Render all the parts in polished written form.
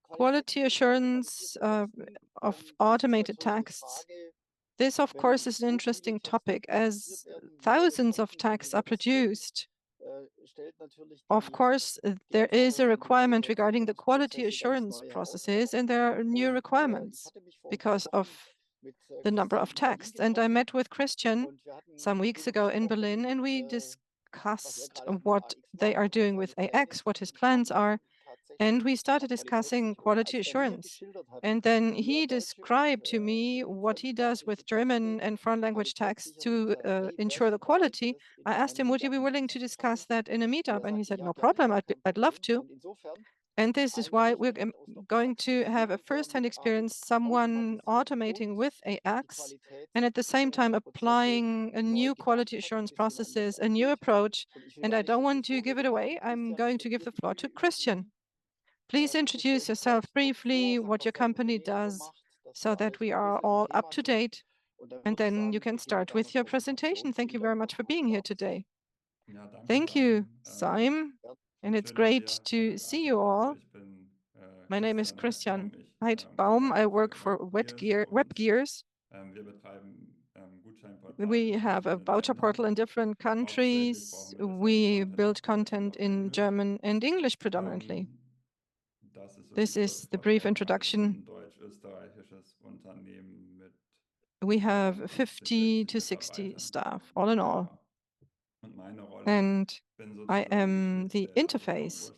Quality assurance of automated texts. This, of course, is an interesting topic as thousands of texts are produced. Of course, there is a requirement regarding the quality assurance processes, and there are new requirements because of the number of texts. And I met with Christian some weeks ago in Berlin, and we discussed what they are doing with AX, what his plans are, and we started discussing quality assurance. And then he described to me what he does with German and foreign language text to ensure the quality. I asked him, would you be willing to discuss that in a meetup? And he said, no problem, I'd love to. And this is why we're going to have a first-hand experience, someone automating with AX, and at the same time applying a new quality assurance processes, a new approach. And I don't want to give it away. I'm going to give the floor to Christian. Please introduce yourself briefly, what your company does, so that we are all up to date. And then you can start with your presentation. Thank you very much for being here today. Thank you, Simon. And it's great to see you all. My name is Christian Heitbaum. I work for Webgears. We have a voucher portal in different countries. We build content in German and English predominantly. This is the brief introduction. We have 50 to 60 staff, all in all. And I am the interface.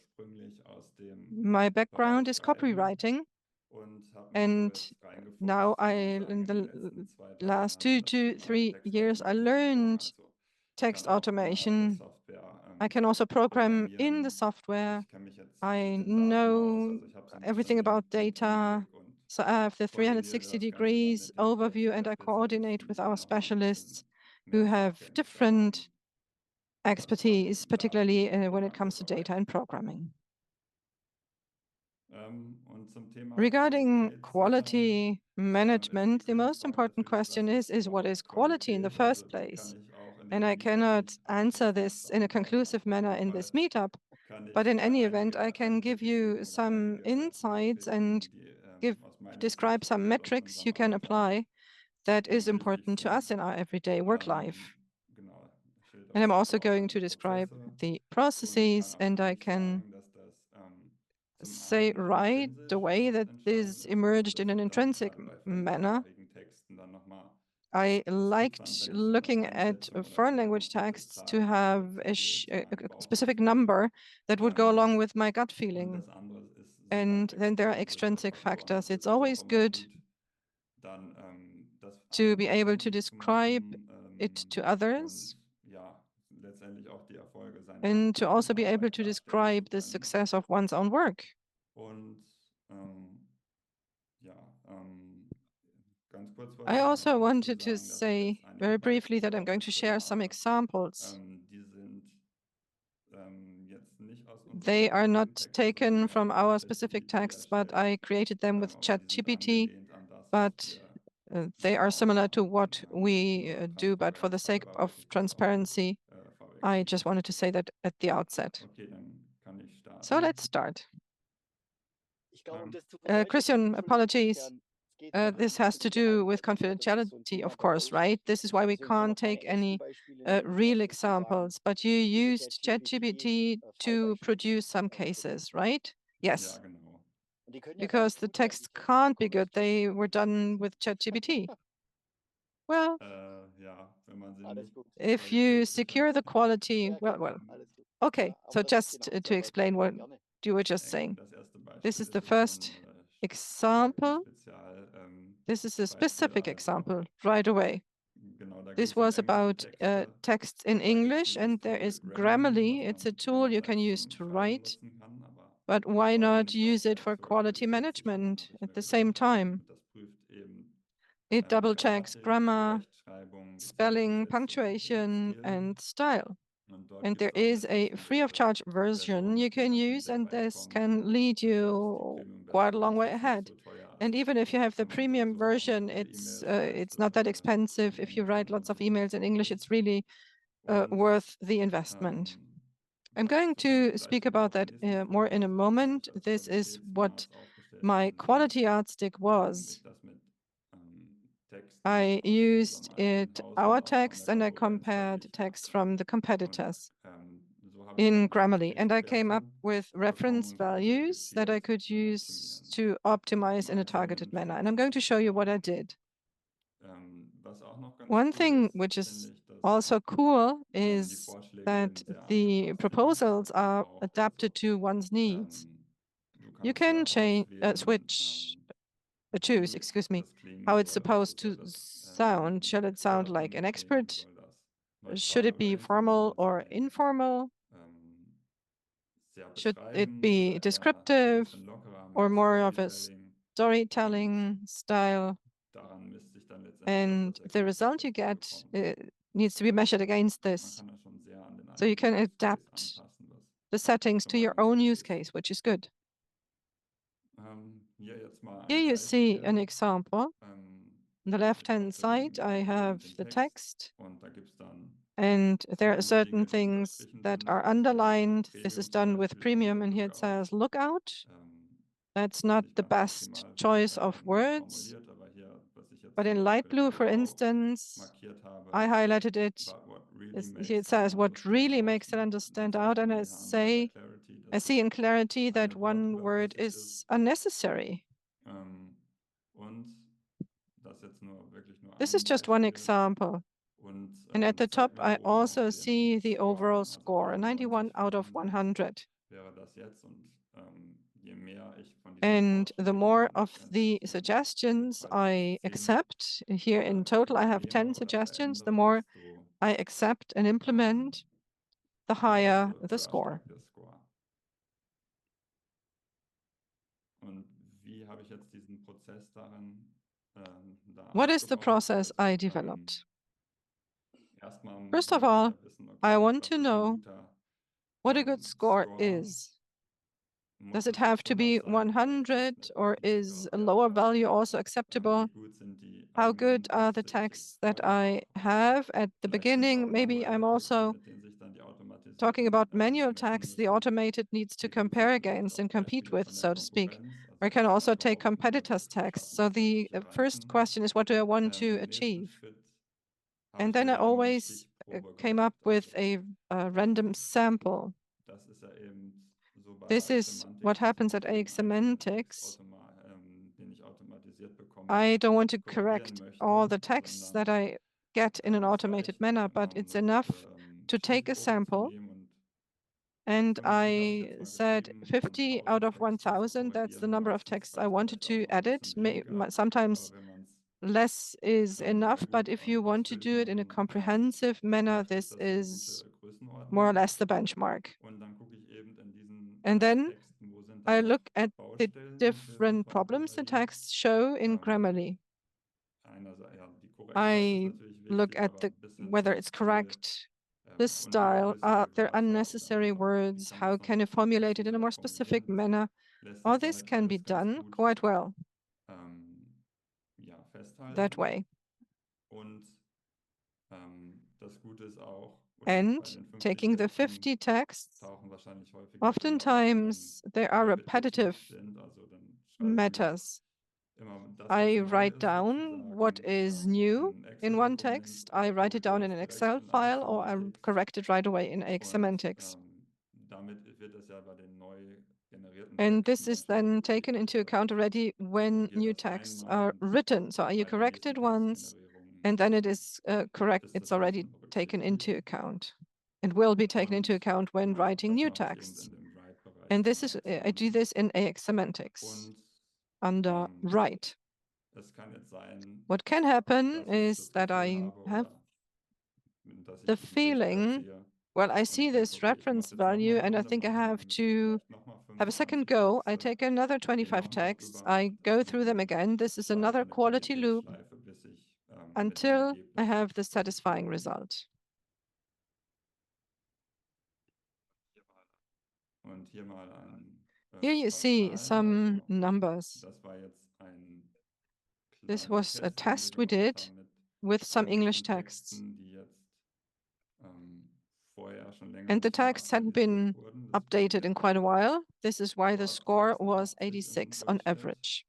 My background is copywriting. And now in the last 2 to 3 years, I learned text automation. I can also program in the software. I know everything about data. So I have the 360 degrees overview, and I coordinate with our specialists who have different expertise, particularly when it comes to data and programming. Regarding quality management, the most important question is what is quality in the first place? And I cannot answer this in a conclusive manner in this meetup, but in any event, I can give you some insights and describe some metrics you can apply that is important to us in our everyday work life. And I'm also going to describe the processes, and I can say right away that this emerged in an intrinsic manner. I liked looking at foreign language texts to have a specific number that would go along with my gut feeling. And then there are extrinsic factors. It's always good to be able to describe it to others and to also be able to describe the success of one's own work. I also wanted to say very briefly that I'm going to share some examples. They are not taken from our specific texts, but I created them with ChatGPT, but they are similar to what we do, but for the sake of transparency, I just wanted to say that at the outset. So let's start. Christian, apologies. This has to do with confidentiality, of course, right? This is why we can't take any real examples, but you used ChatGPT to produce some cases, right? Yes. Because the texts can't be good. They were done with ChatGPT. Well, if you secure the quality, well. Okay, so just to explain what you were just saying. This is the first example. This is a specific example right away. This was about texts in English, and there is Grammarly. It's a tool you can use to write, but why not use it for quality management at the same time? It double checks grammar, spelling, punctuation, and style. And there is a free of charge version you can use, and this can lead you quite a long way ahead. And even if you have the premium version, it's not that expensive. If you write lots of emails in English, it's really worth the investment. I'm going to speak about that more in a moment. This is what my quality yardstick was. I used our text and I compared text from the competitors in Grammarly, and I came up with reference values that I could use to optimize in a targeted manner. And I'm going to show you what I did. One thing which is also cool is that the proposals are adapted to one's needs. You can choose, excuse me, how it's supposed to sound. Shall it sound like an expert? Should it be formal or informal? Should it be descriptive or more of a storytelling style? And the result you get needs to be measured against this. So you can adapt the settings to your own use case, which is good. Here you see an example. On the left-hand side, I have the text, and there are certain things that are underlined. This is done with premium, and here it says lookout. That's not the best choice of words. But in light blue, for instance, I highlighted it. Here it says what really makes it stand out, and I see in clarity that one word is unnecessary. This is just one example. And at the top, I also see the overall score, 91 out of 100. And the more of the suggestions I accept, here in total I have 10 suggestions, the more I accept and implement, the higher the score. What is the process I developed? First of all, I want to know what a good score is. Does it have to be 100, or is a lower value also acceptable? How good are the texts that I have at the beginning? Maybe I'm also talking about manual text the automated needs to compare against and compete with, so to speak. Or I can also take competitors' text. So the first question is, what do I want to achieve? And then I always came up with a random sample. This is what happens at AX Semantics. I don't want to correct all the texts that I get in an automated manner, but it's enough to take a sample. And I said 50 out of 1,000, that's the number of texts I wanted to edit. Sometimes less is enough, but if you want to do it in a comprehensive manner, this is more or less the benchmark. And then I look at the different problems the texts show in Grammarly. I look at whether it's correct, the style, are there unnecessary words, how can you formulate it in a more specific manner? All this can be done quite well that way. And taking the 50 texts, oftentimes there are repetitive matters. I write down what is new in one text. I write it down in an Excel file, or I correct it right away in AX Semantics. And this is then taken into account already when new texts are written. So you correct it once, and then it is correct. It's already taken into account and will be taken into account when writing new texts. And this is, I do this in AX Semantics under write. What can happen is that I have the feeling, well, I see this reference value and I think I have to have a second go. I take another 25 texts, I go through them again. This is another quality loop until I have the satisfying result. Here you see some numbers. This was a test we did with some English texts. And the texts hadn't been updated in quite a while. This is why the score was 86 on average.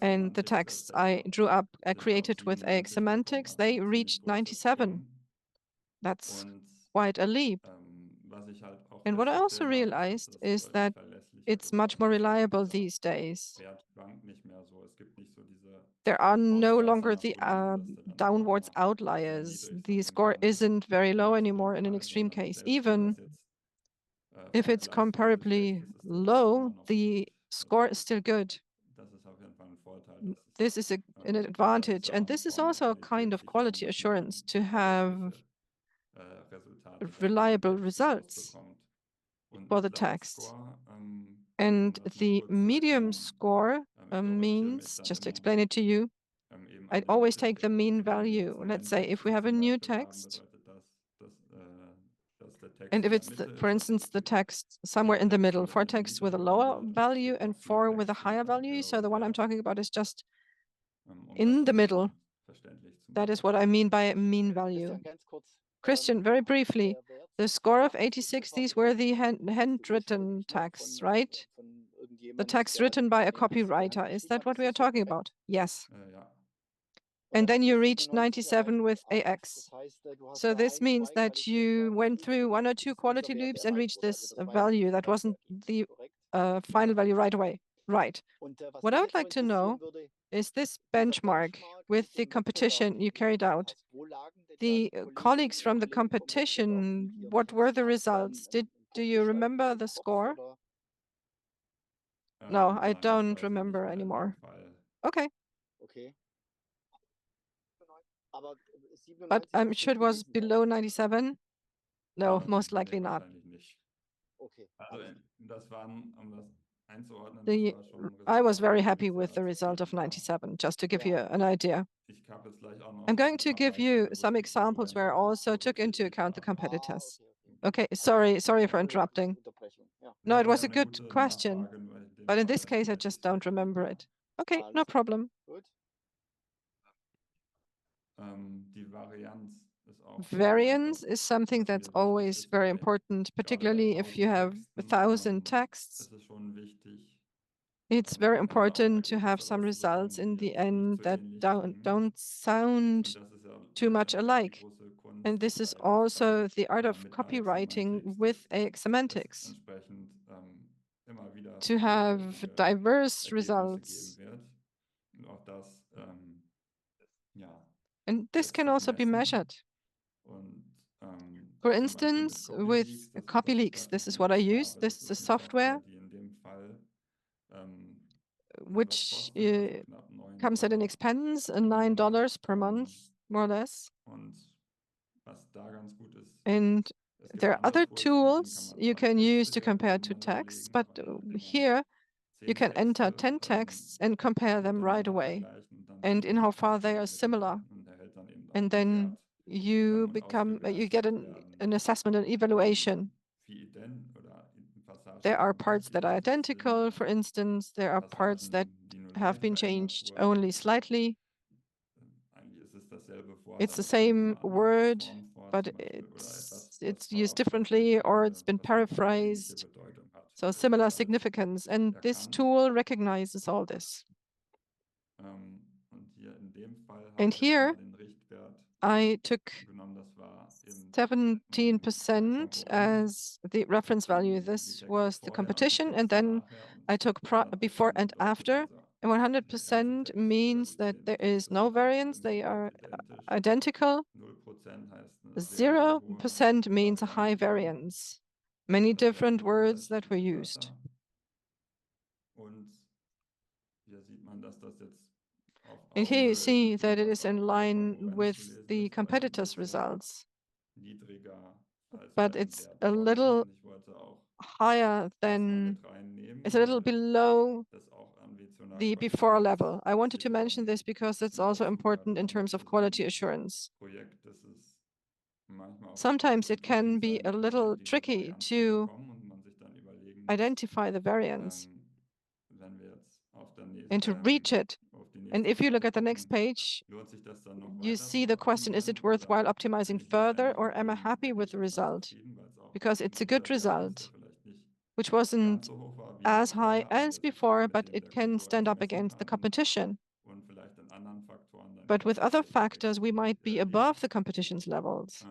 And the texts I drew up, I created with AX semantics, they reached 97. That's quite a leap. And what I also realized is that it's much more reliable these days. There are no longer the downwards outliers. The score isn't very low anymore in an extreme case. Even if it's comparably low, the score is still good. This is an advantage. And this is also a kind of quality assurance to have reliable results for the text. And the medium score means, just to explain it to you, I always take the mean value. Let's say if we have a new text, and if it's, for instance, the text somewhere in the middle, 4 texts with a lower value and 4 with a higher value. So the one I'm talking about is just in the middle. That is what I mean by mean value. Christian, very briefly, the score of 86, these were the handwritten texts, right? The text written by a copywriter. Is that what we are talking about? Yes. And then you reached 97 with AX. So this means that you went through 1 or 2 quality loops and reached this value. That wasn't the final value right away. Right. What I would like to know is this benchmark with the competition you carried out. The colleagues from the competition, what were the results? Do you remember the score? No, I don't remember anymore. Okay. But I'm sure it was below 97. No, most likely not. I was very happy with the result of 97, just to give you an idea. I'm going to give you some examples where I also took into account the competitors. Okay, sorry for interrupting. No, it was a good question, but in this case, I just don't remember it. Okay, no problem. Variance is something that's always very important, particularly if you have 1,000 texts. It's very important to have some results in the end that don't sound too much alike. And this is also the art of copywriting with AX semantics. To have diverse results. And this can also be measured. For instance, with copy leaks, this is what I use. This is a software which comes at an expense, $9 per month, more or less. And there are other tools you can use to compare two texts, but here you can enter 10 texts and compare them right away and in how far they are similar. And then you get an assessment and evaluation. There are parts that are identical, for instance. There are parts that have been changed only slightly. It's the same word, but it's used differently, or it's been paraphrased. So similar significance. And this tool recognizes all this. And here I took 17% as the reference value. This was the competition. And then I took before and after. And 100% means that there is no variance. They are identical. 0% means a high variance. Many different words that were used. And here you see that it is in line with the competitors' results. But it's a little higher than, it's a little below the before level. I wanted to mention this because it's also important in terms of quality assurance. Sometimes it can be a little tricky to identify the variance and to reach it. And if you look at the next page, you see the question, is it worthwhile optimizing further, or am I happy with the result? Because it's a good result, which wasn't as high as before, but it can stand up against the competition. But with other factors, we might be above the competition's levels.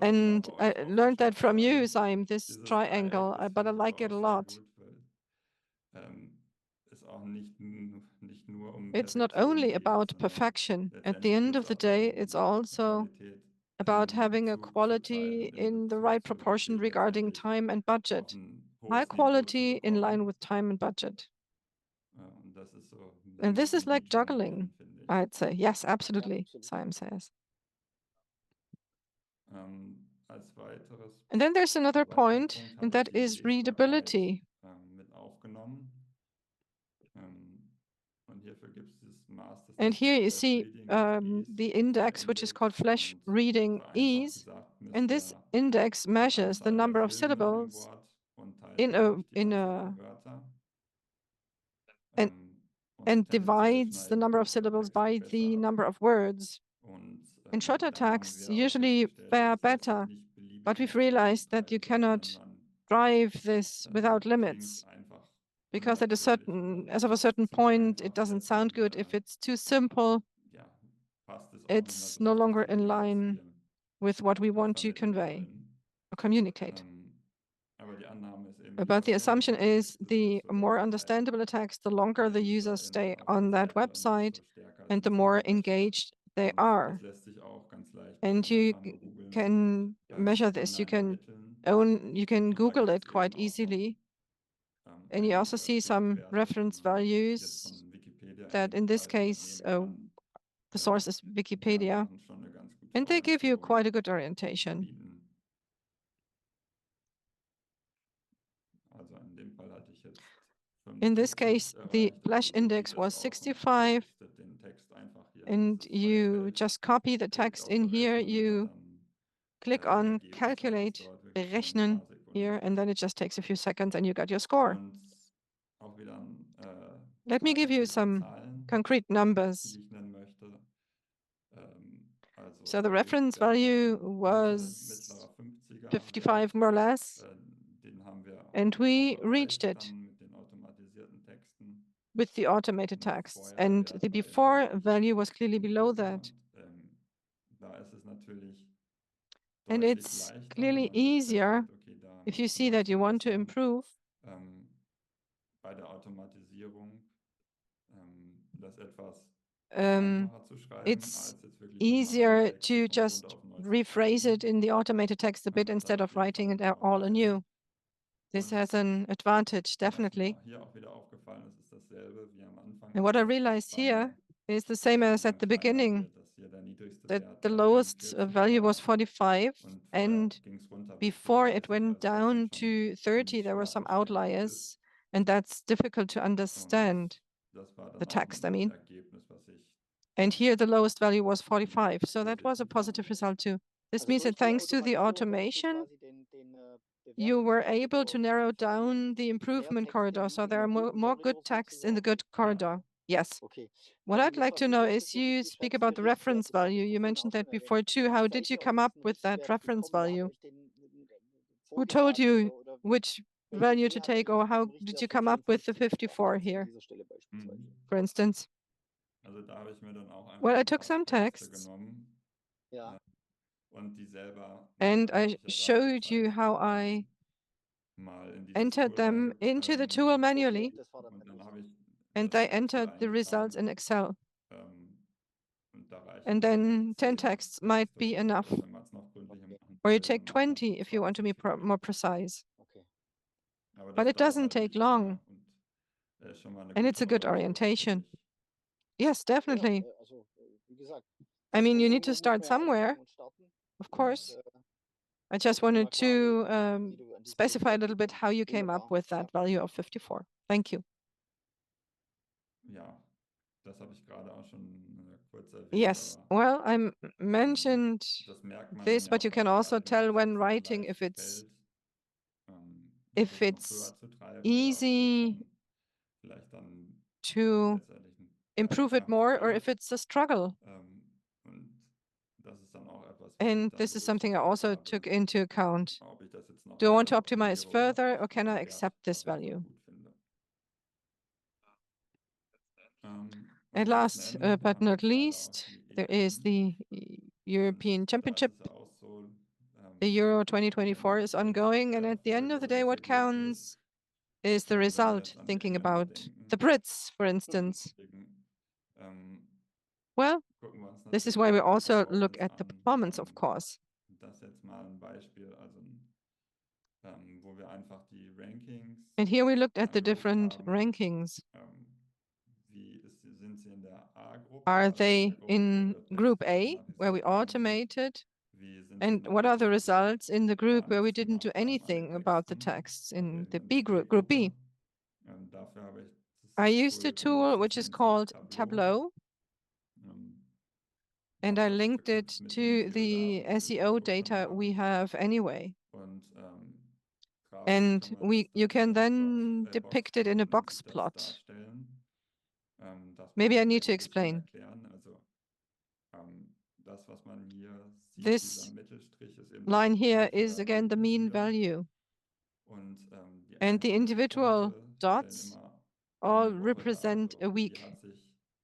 And I learned that from you, Saim, this triangle, but I like it a lot. It's not only about perfection. At the end of the day, it's also about having a quality in the right proportion regarding time and budget. High quality in line with time and budget. And this is like juggling, I'd say. Yes, absolutely, Saim says. And then there's another point, and that is readability. And here you see the index, which is called flash reading ease. And this index measures the number of syllables and divides the number of syllables by the number of words. And shorter texts usually fare better, but we've realized that you cannot drive this without limits, because as of a certain point, it doesn't sound good. If it's too simple, it's no longer in line with what we want to convey or communicate. But the assumption is the more understandable a text, the longer the users stay on that website and the more engaged they are. And you can measure this. You can Google it quite easily. And you also see some reference values that in this case, the source is Wikipedia. And they give you quite a good orientation. In this case, the flash index was 65, and you just copy the text in here. You click on calculate, berechnen here, and then it just takes a few seconds and you got your score. Let me give you some concrete numbers. So the reference value was 55 more or less, and we reached it with the automated texts, and the before value was clearly below that. And it's clearly easier if you see that you want to improve. It's easier to just rephrase it in the automated text a bit instead of writing it all anew. This has an advantage, definitely. And what I realized here is the same as at the beginning, that the lowest value was 45, and before it went down to 30, there were some outliers, and that's difficult to understand, the text, I mean. And here the lowest value was 45, so that was a positive result too. This means that thanks to the automation, you were able to narrow down the improvement corridor, so there are more good texts in the good corridor. Yes. What I'd like to know is, you speak about the reference value. You mentioned that before too. How did you come up with that reference value? Who told you which value to take, or how did you come up with the 54 here, for instance? Well, I took some texts and I showed you how I entered them into the tool manually, and they entered the results in Excel. And then 10 texts might be enough. Or you take 20 if you want to be more precise. But it doesn't take long. And it's a good orientation. Yes, definitely. I mean, you need to start somewhere, of course. I just wanted to specify a little bit how you came up with that value of 54. Thank you. Yes, well, I mentioned this, but you can also tell when writing if it's easy to improve it more or if it's a struggle. And this is something I also took into account. Do I want to optimize further or can I accept this value? And last but not least, there is the European Championship. The Euro 2024 is ongoing, and at the end of the day, what counts is the result, thinking about the Brits, for instance. Well, this is why we also look at the performance, of course. And here we looked at the different rankings. Are they in Group A, where we automated? And what are the results in the group where we didn't do anything about the texts in the B group, Group B? I used a tool which is called Tableau, and I linked it to the SEO data we have anyway. And you can then depict it in a box plot. Maybe I need to explain. This line here is again the mean value. And the individual dots all represent a week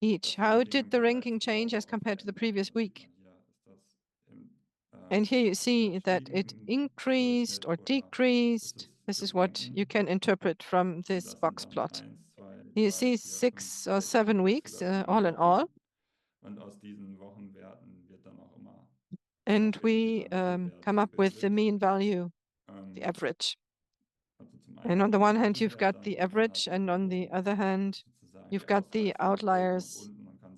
each. How did the ranking change as compared to the previous week? And here you see that it increased or decreased. This is what you can interpret from this box plot. You see 6 or 7 weeks all in all. And we come up with the mean value, the average. And on the one hand, you've got the average, and on the other hand, you've got the outliers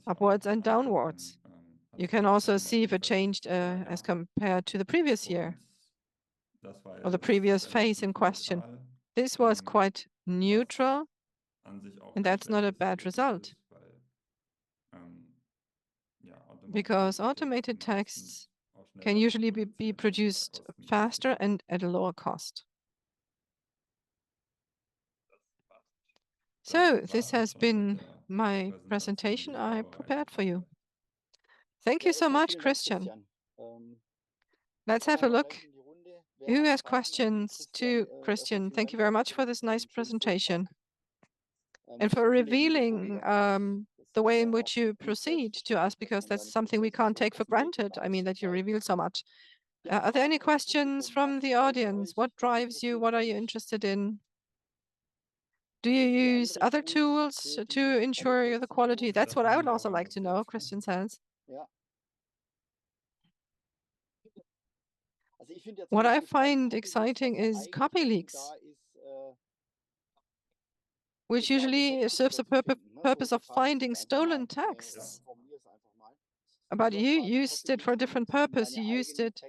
upwards and downwards. You can also see if it changed as compared to the previous year or the previous phase in question. This was quite neutral, and that's not a bad result. Because automated texts can usually be produced faster and at a lower cost. So this has been my presentation I prepared for you. Thank you so much, Christian. Let's have a look. Who has questions to Christian? Thank you very much for this nice presentation and for revealing the way in which you proceed to us, because that's something we can't take for granted. I mean, that you reveal so much. Are there any questions from the audience? What drives you? What are you interested in? Do you use other tools to ensure the quality? That's what I would also like to know, Christian says. What I find exciting is copy leaks, which usually serves the purpose of finding stolen texts. But you used it for a different purpose. You used it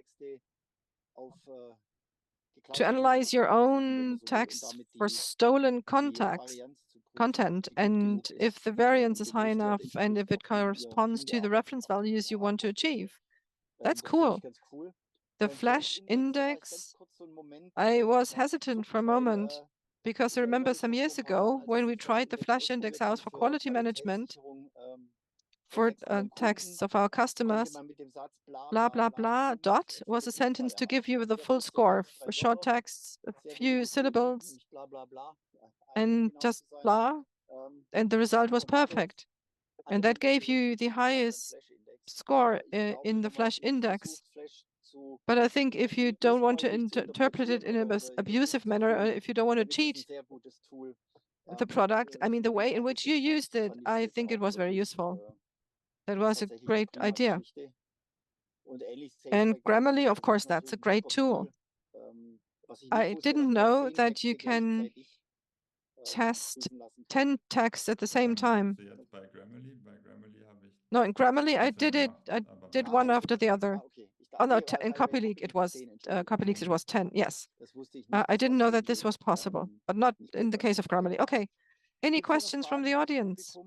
to analyze your own text for stolen content, and if the variance is high enough and if it corresponds to the reference values you want to achieve. That's cool. The flash index, I was hesitant for a moment because I remember some years ago when we tried the flash index out for quality management for texts of our customers, blah, blah, blah, dot was a sentence to give you the full score for short texts, a few syllables, and just blah, and the result was perfect. And that gave you the highest score in the flash index. But I think if you don't want to interpret it in an abusive manner, or if you don't want to cheat the product, I mean, the way in which you used it, I think it was very useful. That was a great idea. And Grammarly, of course, that's a great tool. I didn't know that you can test 10 texts at the same time. No, in Grammarly, I did one after the other. Oh no, in CopyLeak it was CopyLeaks it was 10. Yes, I didn't know that this was possible, but not in the case of Grammarly. Okay, any questions from the audience?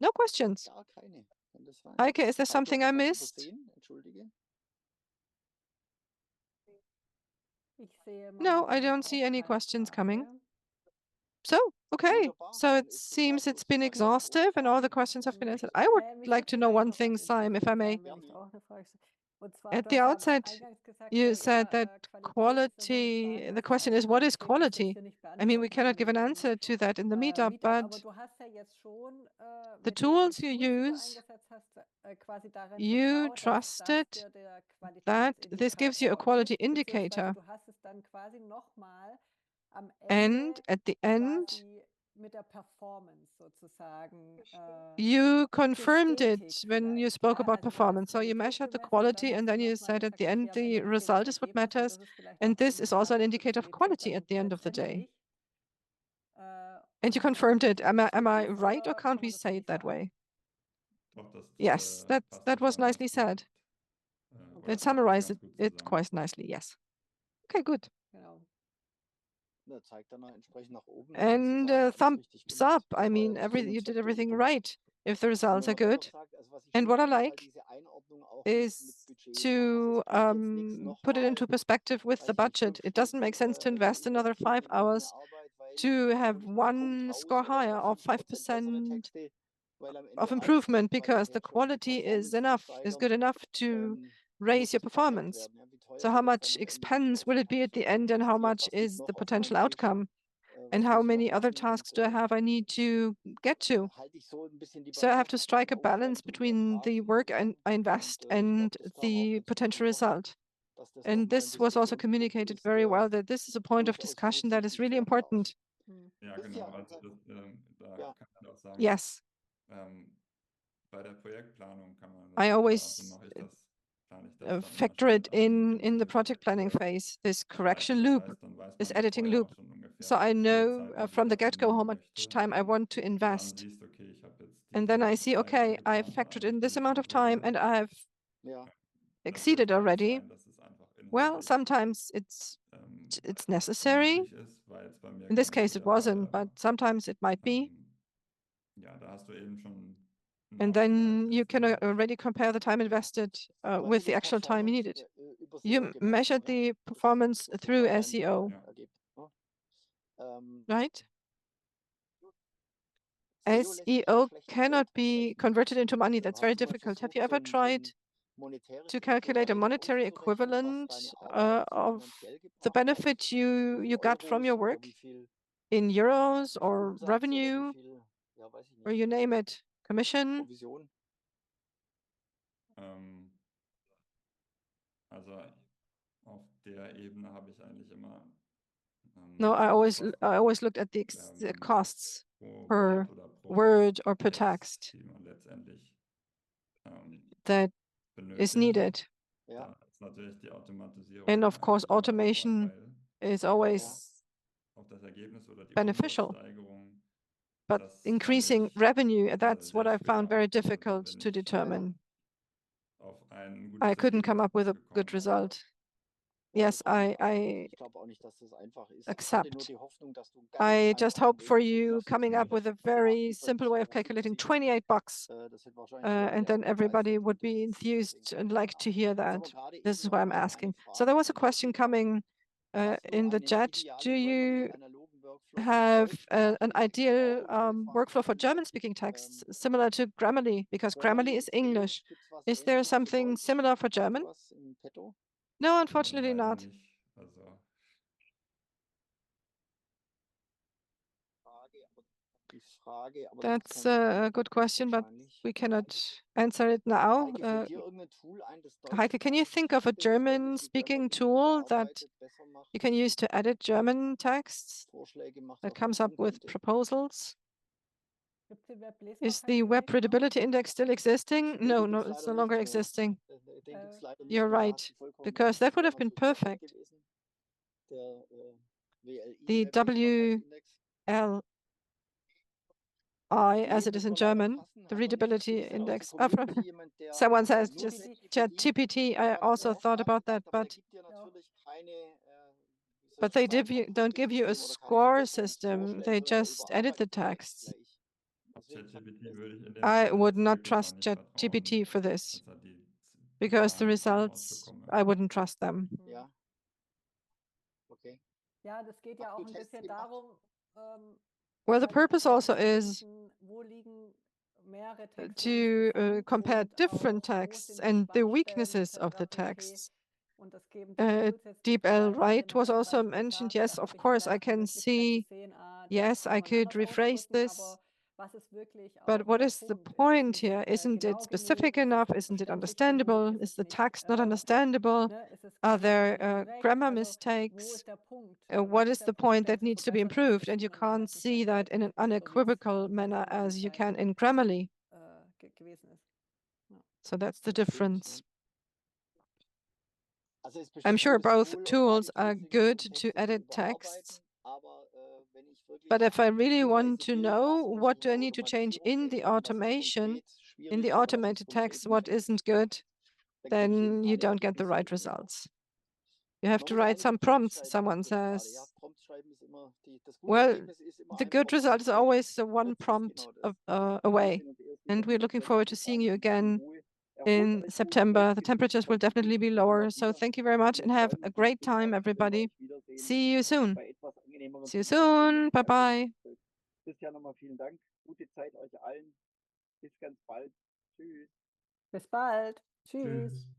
No questions. Okay, is there something I missed? No, I don't see any questions coming. So, okay, so it seems it's been exhaustive and all the questions have been answered. I would like to know one thing, Simon, if I may. At the outset, you said that quality, the question is, what is quality? I mean, we cannot give an answer to that in the meetup, but the tools you use, you trusted that this gives you a quality indicator. And at the end, you confirmed it when you spoke about performance. So you measured the quality and then you said at the end, the result is what matters. And this is also an indicator of quality at the end of the day. And you confirmed it. Am I right, or can't we say it that way? Yes, that was nicely said. It summarized it quite nicely, yes. Okay, good. And thumbs up. I mean, you did everything right if the results are good. And what I like is to put it into perspective with the budget. It doesn't make sense to invest another 5 hours to have one score higher or 5% of improvement, because the quality is good enough to raise your performance. So how much expense will it be at the end, and how much is the potential outcome? And how many other tasks do I need to get to? So I have to strike a balance between the work I invest and the potential result. And this was also communicated very well, that this is a point of discussion that is really important. Ja, genau. Also das, da kann man auch sagen, Yes. Bei der Projektplanung kann man I das, always so mache ich das, plane ich das dann immer factor schon it in the den project planning Schritt phase, this weiter. correction Das loop, heißt, dann weiß this man editing vorher loop. auch schon ungefähr, So I wie viel know Zeit man sich from the dafür get-go how nehmen much möchte. time I want to Und dann invest. siehst du, okay, ich habe jetzt And then diese I see, Zeit okay, I eingeplant und factored in eigentlich this bin ich amount schon of time drüber. and I've Natürlich exceeded kann es already. sein, dass es einfach Well, inhaltlich sometimes it's necessary. möglich ist, war jetzt bei mir In gar this nicht so case, it der Fall, wasn't, but aber sometimes it might be. ja, da hast du eben schon einen And then Ausgleich you can letztendlich. already compare the time invested with the actual time needed. You measured the performance through SEO, right? SEO cannot be converted into money. That's very difficult. Have you ever tried to calculate a monetary equivalent of the benefit you got from your work in euros or revenue, or you name it, commission? Also auf der Ebene habe ich eigentlich immer No, I always looked at the costs per word or per text that is needed. And of course, automation is always beneficial. But increasing revenue, that's what I found very difficult to determine. I couldn't come up with a good result. Yes, I accept. I just hope for you coming up with a very simple way of calculating 28 bucks. And then everybody would be enthused and like to hear that. This is why I'm asking. So there was a question coming in the chat. Do you have an ideal workflow for German-speaking texts, similar to Grammarly? Because Grammarly is English. Is there something similar for German? No, unfortunately not. That's a good question, but we cannot answer it now. Heike, can you think of a German-speaking tool that you can use to edit German texts that comes up with proposals? Is the web readability index still existing? No, it's no longer existing. You're right, because that would have been perfect. The WL as it is in German, the readability index. Someone says just ChatGPT. I also thought about that, but they don't give you a score system. They just edit the texts. I would not trust ChatGPT for this, because the results, I wouldn't trust them. Well, the purpose also is to compare different texts and the weaknesses of the texts. DeepL right was also mentioned. Yes, of course, I can see, yes, I could rephrase this. But what is the point here? Isn't it specific enough? Isn't it understandable? Is the text not understandable? Are there grammar mistakes? What is the point that needs to be improved? And you can't see that in an unequivocal manner as you can in Grammarly. So that's the difference. I'm sure both tools are good to edit texts. But if I really want to know what do I need to change in the automation, in the automated text, what isn't good, then you don't get the right results. You have to write some prompts, someone says. Well, the good result is always one prompt away. And we're looking forward to seeing you again in September. The temperatures will definitely be lower. So thank you very much and have a great time, everybody. See you soon. See you soon. Bye-bye. Bis bald. Tschüss. Tschüss.